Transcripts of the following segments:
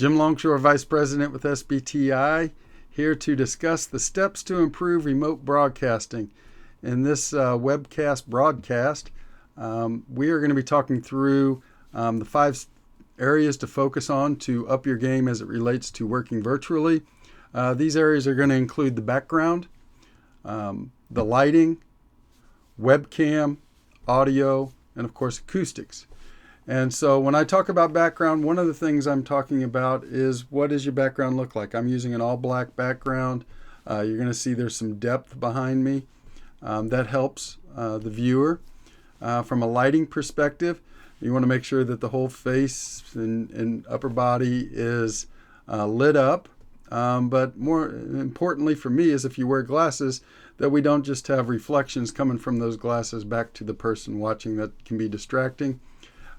Jim Longshore, Vice President with SBTI, here to discuss the steps to improve remote broadcasting. In this webcast broadcast, we are going to be talking through the 5 areas to focus on to up your game as it relates to working virtually. These areas are going to include the background, the lighting, webcam, audio, and of course acoustics. And so when I talk about background, one of the things I'm talking about is, what does your background look like? I'm using an all black background. You're going to see there's some depth behind me. That helps the viewer. From a lighting perspective, you want to make sure that the whole face and upper body is lit up. But more importantly for me is, if you wear glasses, that we don't just have reflections coming from those glasses back to the person watching. That can be distracting.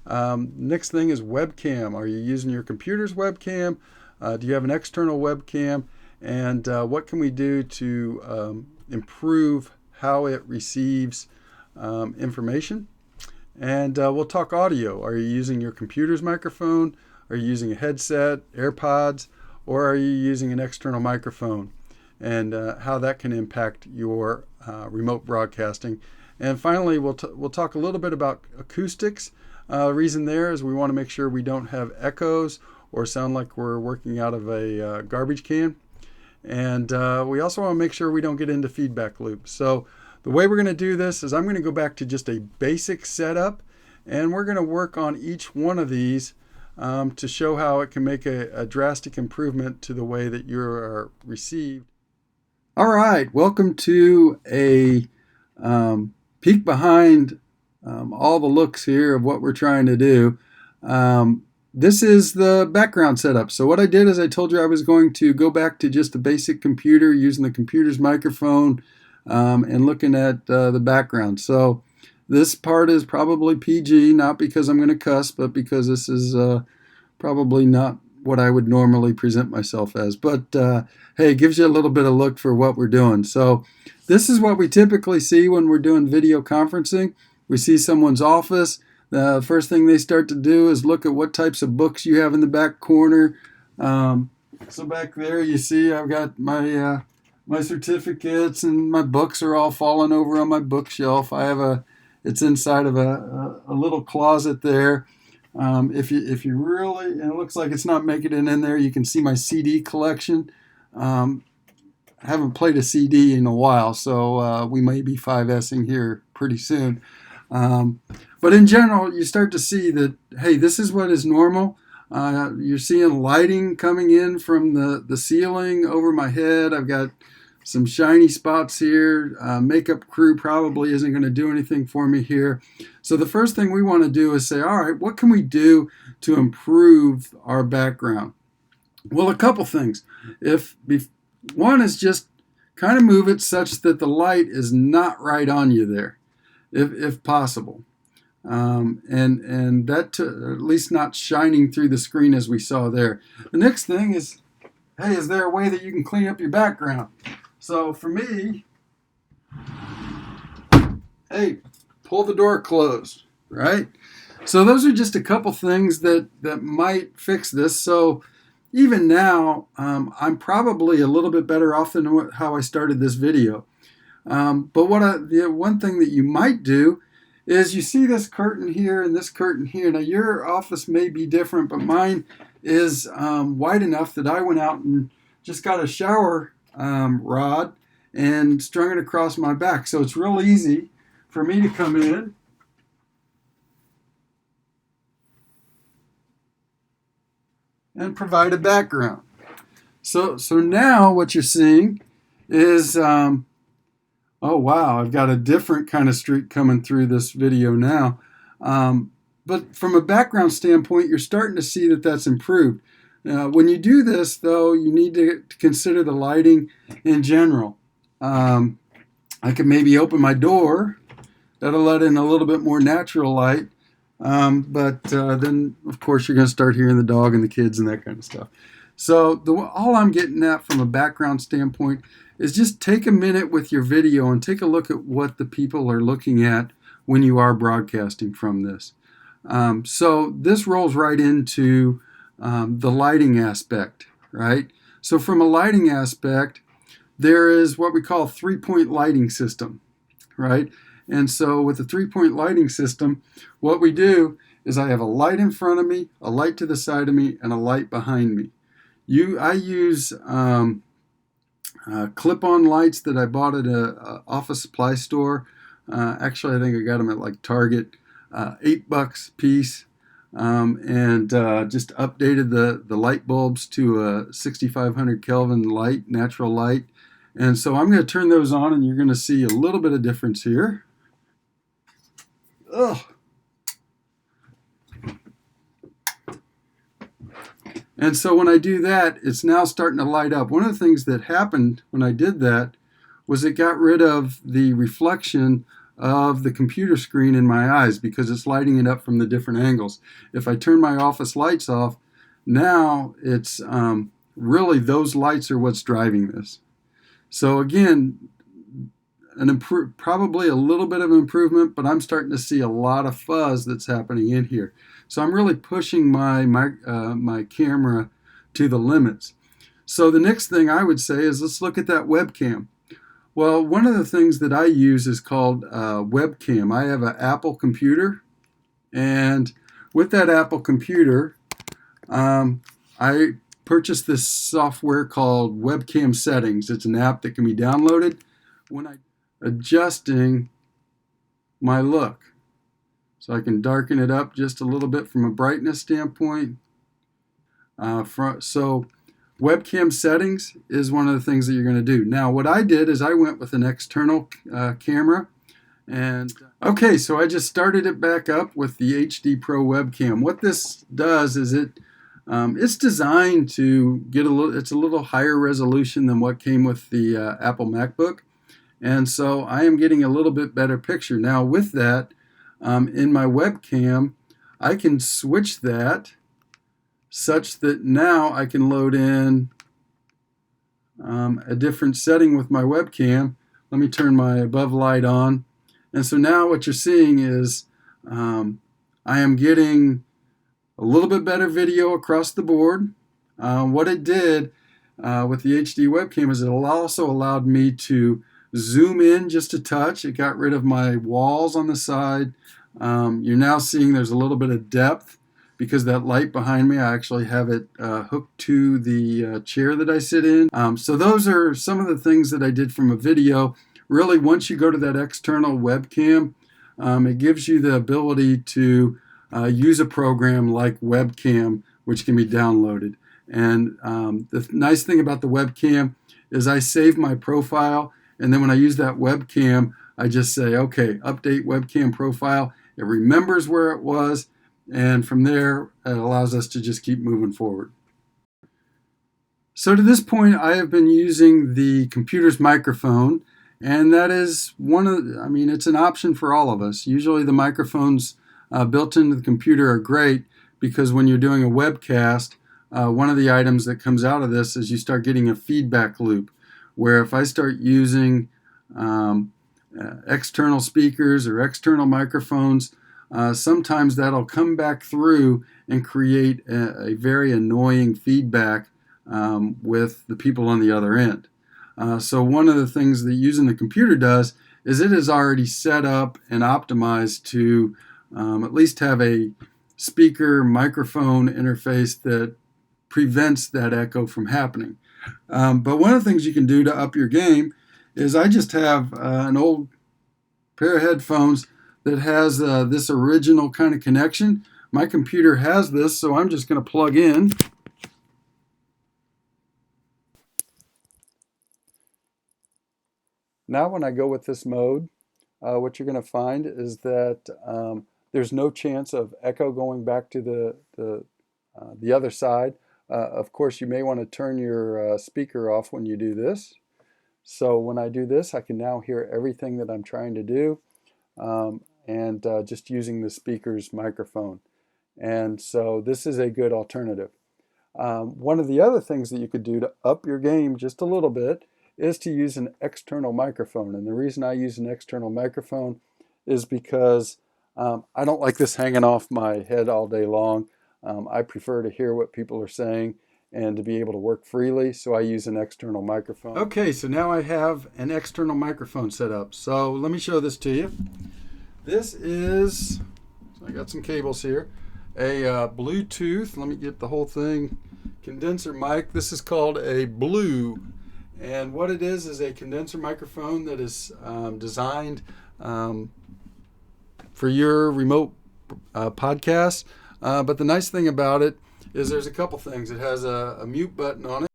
Next thing is webcam. Are you using your computer's webcam? Do you have an external webcam? And what can we do to improve how it receives information? And we'll talk audio. Are you using your computer's microphone? Are you using a headset, AirPods, or are you using an external microphone? And how that can impact your remote broadcasting. And finally, we'll talk a little bit about acoustics. The reason there is we want to make sure we don't have echoes or sound like we're working out of a garbage can. And we also want to make sure we don't get into feedback loops. So the way we're going to do this is I'm going to go back to just a basic setup, and we're going to work on each one of these to show how it can make a drastic improvement to the way that you're received. All right, welcome to a peek behind all the looks here of what we're trying to do. This is the background setup. So what I did is I told you I was going to go back to just a basic computer using the computer's microphone and looking at the background. So this part is probably PG, not because I'm going to cuss, but because this is probably not what I would normally present myself as. But hey, it gives you a little bit of look for what we're doing. So this is what we typically see when we're doing video conferencing. We see someone's office. The first thing they start to do is look at what types of books you have in the back corner. So back there you see I've got my my certificates, and my books are all falling over on my bookshelf. It's inside of a little closet there. If you really, and it looks like it's not making it in there, you can see my CD collection. I haven't played a CD in a while, so we may be 5S'ing here pretty soon. But in general, you start to see that, hey, this is what is normal. You're seeing lighting coming in from the ceiling over my head. I've got some shiny spots here. Makeup crew probably isn't going to do anything for me here. So the first thing we want to do is say, all right, what can we do to improve our background? Well, a couple things. One is just kind of move it such that the light is not right on you there, if possible. And that at least not shining through the screen as we saw there. The next thing is, hey, is there a way that you can clean up your background? So for me, hey, pull the door closed, right? So those are just a couple things that might fix this. So even now, I'm probably a little bit better off than how I started this video. But the one thing that you might do is, you see this curtain here and this curtain here. Now your office may be different, but mine is wide enough that I went out and just got a shower rod and strung it across my back. So it's real easy for me to come in and provide a background. So now what you're seeing is, oh wow, I've got a different kind of streak coming through this video now. But from a background standpoint, you're starting to see that that's improved. When you do this, though, you need to consider the lighting in general. I could maybe open my door. That'll let in a little bit more natural light. But then, of course, you're going to start hearing the dog and the kids and that kind of stuff. So all I'm getting at from a background standpoint is just take a minute with your video and take a look at what the people are looking at when you are broadcasting from this. So this rolls right into the lighting aspect, right? So from a lighting aspect, there is what we call a three-point lighting system, right? And so with the three-point lighting system, what we do is I have a light in front of me, a light to the side of me, and a light behind me. I use clip-on lights that I bought at a office supply store. Actually, I think I got them at like Target, $8 a piece, and just updated the light bulbs to a 6500 Kelvin light, natural light. And so I'm going to turn those on, and you're going to see a little bit of difference here. Ugh. And so when I do that, it's now starting to light up. One of the things that happened when I did that was it got rid of the reflection of the computer screen in my eyes because it's lighting it up from the different angles. If I turn my office lights off, now it's really those lights are what's driving this. So again, probably a little bit of improvement, but I'm starting to see a lot of fuzz that's happening in here. So I'm really pushing my camera to the limits. So the next thing I would say is let's look at that webcam. Well, one of the things that I use is called Webcam. I have an Apple computer, and with that Apple computer, I purchased this software called Webcam Settings. It's an app that can be downloaded. When I'm adjusting my look, so I can darken it up just a little bit from a brightness standpoint. So webcam settings is one of the things that you're going to do. Now what I did is I went with an external camera, and okay, so I just started it back up with the HD Pro webcam. What this does is it's designed to get it's a little higher resolution than what came with the Apple MacBook, and so I am getting a little bit better picture. Now with that, in my webcam, I can switch that such that now I can load in a different setting with my webcam. Let me turn my above light on. And so now what you're seeing is I am getting a little bit better video across the board. What it did with the HD webcam is it also allowed me to zoom in just a touch. It got rid of my walls on the side. You're now seeing there's a little bit of depth because that light behind me, I actually have it hooked to the chair that I sit in. So those are some of the things that I did from a video. Really, once you go to that external webcam, it gives you the ability to use a program like Webcam, which can be downloaded. And the nice thing about the webcam is I save my profile, and then when I use that webcam, I just say, okay, update webcam profile. It remembers where it was, and from there, it allows us to just keep moving forward. So to this point, I have been using the computer's microphone, and that is it's an option for all of us. Usually the microphones built into the computer are great because when you're doing a webcast, one of the items that comes out of this is you start getting a feedback loop, where if I start using external speakers or external microphones, sometimes that'll come back through and create a very annoying feedback with the people on the other end. So one of the things that using the computer does is it is already set up and optimized to at least have a speaker microphone interface that prevents that echo from happening. But one of the things you can do to up your game is I just have an old pair of headphones that has this original kind of connection. My computer has this, so I'm just going to plug in. Now when I go with this mode, what you're going to find is that there's no chance of echo going back to the other side. Of course, you may want to turn your speaker off when you do this. So when I do this, I can now hear everything that I'm trying to do, and just using the speaker's microphone. And so this is a good alternative. One of the other things that you could do to up your game just a little bit is to use an external microphone. And the reason I use an external microphone is because I don't like this hanging off my head all day long. I prefer to hear what people are saying and to be able to work freely, so I use an external microphone. Okay, so now I have an external microphone set up. So let me show this to you. This is, so I got some cables here, a Bluetooth, let me get the whole thing, condenser mic. This is called a Blue. And what it is a condenser microphone that is designed for your remote podcast. But the nice thing about it is there's a couple things. It has a mute button on it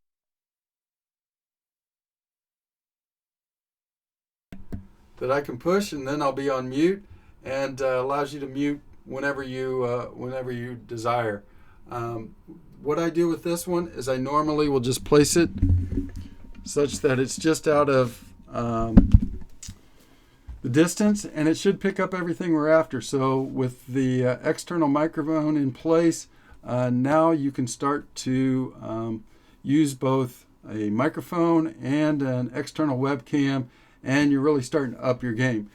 that I can push, and then I'll be on mute, and allows you to mute whenever you desire. What I do with this one is I normally will just place it such that it's just out of the distance, and it should pick up everything we're after. So with the external microphone in place, now you can start to use both a microphone and an external webcam, and you're really starting to up your game.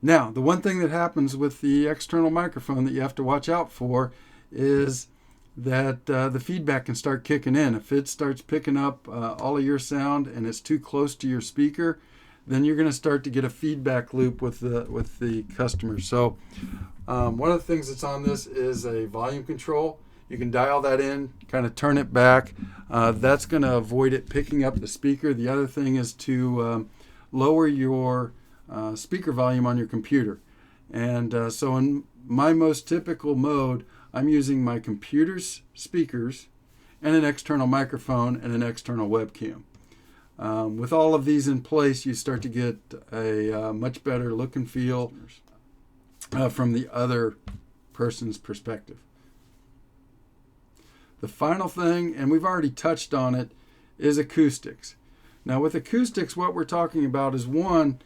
Now, the one thing that happens with the external microphone that you have to watch out for is that the feedback can start kicking in. If it starts picking up all of your sound and it's too close to your speaker, then you're going to start to get a feedback loop with the customer. So one of the things that's on this is a volume control. You can dial that in, kind of turn it back. That's going to avoid it picking up the speaker. The other thing is to lower your speaker volume on your computer. And so in my most typical mode, I'm using my computer's speakers and an external microphone and an external webcam. With all of these in place, you start to get a much better look and feel from the other person's perspective. The final thing, and we've already touched on it, is acoustics. Now with acoustics, what we're talking about is, one,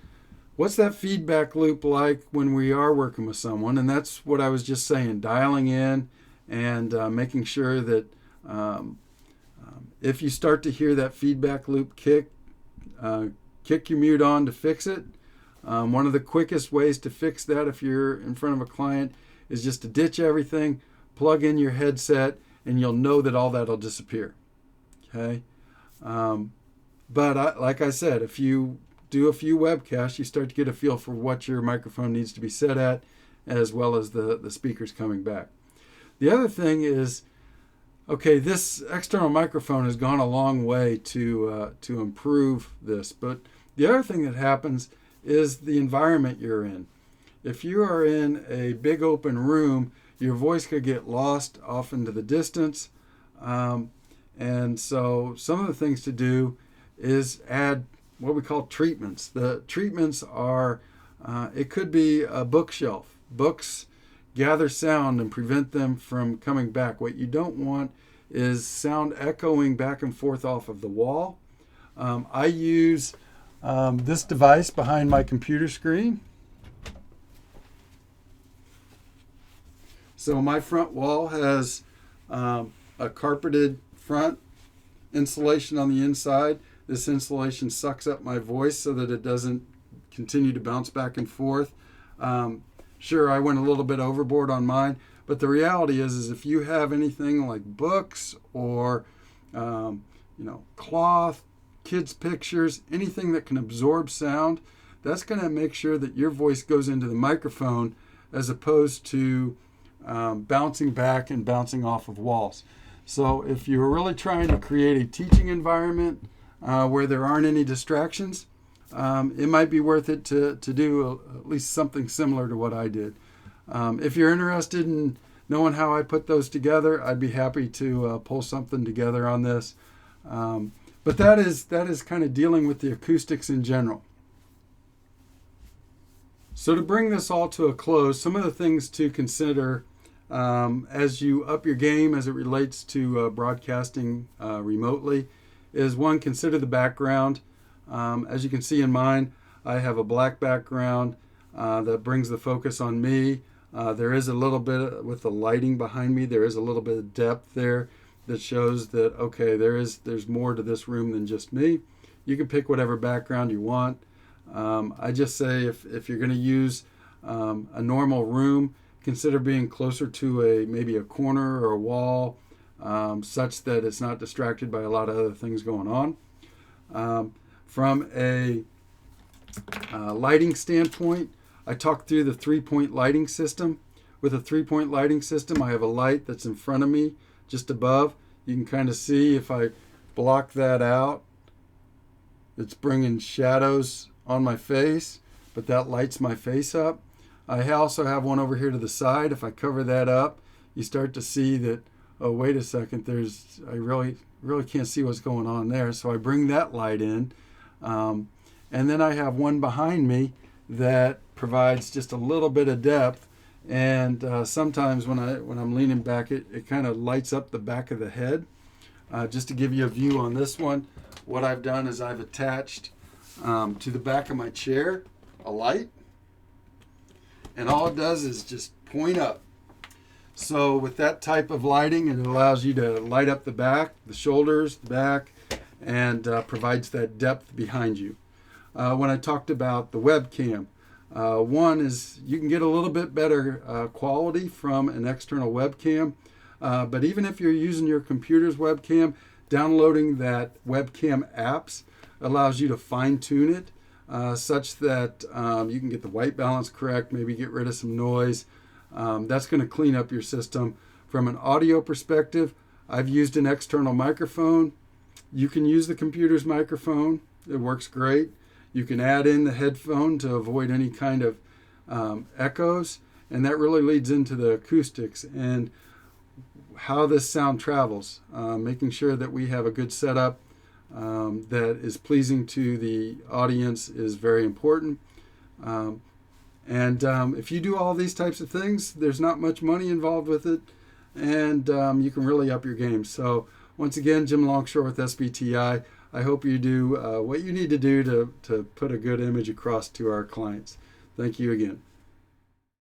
what's that feedback loop like when we are working with someone? And that's what I was just saying, dialing in and making sure that if you start to hear that feedback loop kick your mute on to fix it. One of the quickest ways to fix that if you're in front of a client is just to ditch everything, plug in your headset, and you'll know that all that will disappear. Okay? But like I said, if you do a few webcasts, you start to get a feel for what your microphone needs to be set at, as well as the speakers coming back. The other thing is, okay, this external microphone has gone a long way to improve this, but the other thing that happens is the environment you're in. If you are in a big open room, your voice could get lost off into the distance, and so some of the things to do is add what we call treatments. The treatments are, it could be a bookshelf. Books gather sound and prevent them from coming back. What you don't want is sound echoing back and forth off of the wall. I use this device behind my computer screen. So my front wall has a carpeted front insulation on the inside. This insulation sucks up my voice so that it doesn't continue to bounce back and forth. Sure, I went a little bit overboard on mine, but the reality is if you have anything like books or cloth, kids' pictures, anything that can absorb sound, that's going to make sure that your voice goes into the microphone as opposed to bouncing back and bouncing off of walls. So if you're really trying to create a teaching environment where there aren't any distractions, it might be worth it to do at least something similar to what I did. If you're interested in knowing how I put those together, I'd be happy to pull something together on this. But that is kind of dealing with the acoustics in general. So to bring this all to a close, some of the things to consider as you up your game as it relates to broadcasting remotely is, one, consider the background. As you can see in mine, I have a black background that brings the focus on me. There is a little bit, with the lighting behind me, there is a little bit of depth there that shows that, okay, there's more to this room than just me. You can pick whatever background you want. I just say if you're going to use a normal room, consider being closer to maybe a corner or a wall, such that it's not distracted by a lot of other things going on. From a lighting standpoint, I talked through the 3-point lighting system. With a 3-point lighting system, I have a light that's in front of me, just above. You can kind of see if I block that out, it's bringing shadows on my face, but that lights my face up. I also have one over here to the side. If I cover that up, you start to see that, oh, wait a second, I really can't see what's going on there. So I bring that light in. And then I have one behind me that provides just a little bit of depth. And sometimes when I'm leaning back, it kind of lights up the back of the head. Just to give you a view on this one, what I've done is I've attached to the back of my chair a light. And all it does is just point up. So with that type of lighting, it allows you to light up the back, the shoulders, the back, and provides that depth behind you. When I talked about the webcam, one is you can get a little bit better quality from an external webcam. But even if you're using your computer's webcam, downloading that webcam apps allows you to fine-tune it such that you can get the white balance correct, maybe get rid of some noise. That's going to clean up your system. From an audio perspective, I've used an external microphone. You can use the computer's microphone. It works great. You can add in the headphone to avoid any kind of echoes, and that really leads into the acoustics and how this sound travels. Making sure that we have a good setup that is pleasing to the audience is very important. If you do all these types of things, there's not much money involved with it, and you can really up your game. So once again, Jim Longshore with SBTI. I hope you do what you need to do to put a good image across to our clients. Thank you again.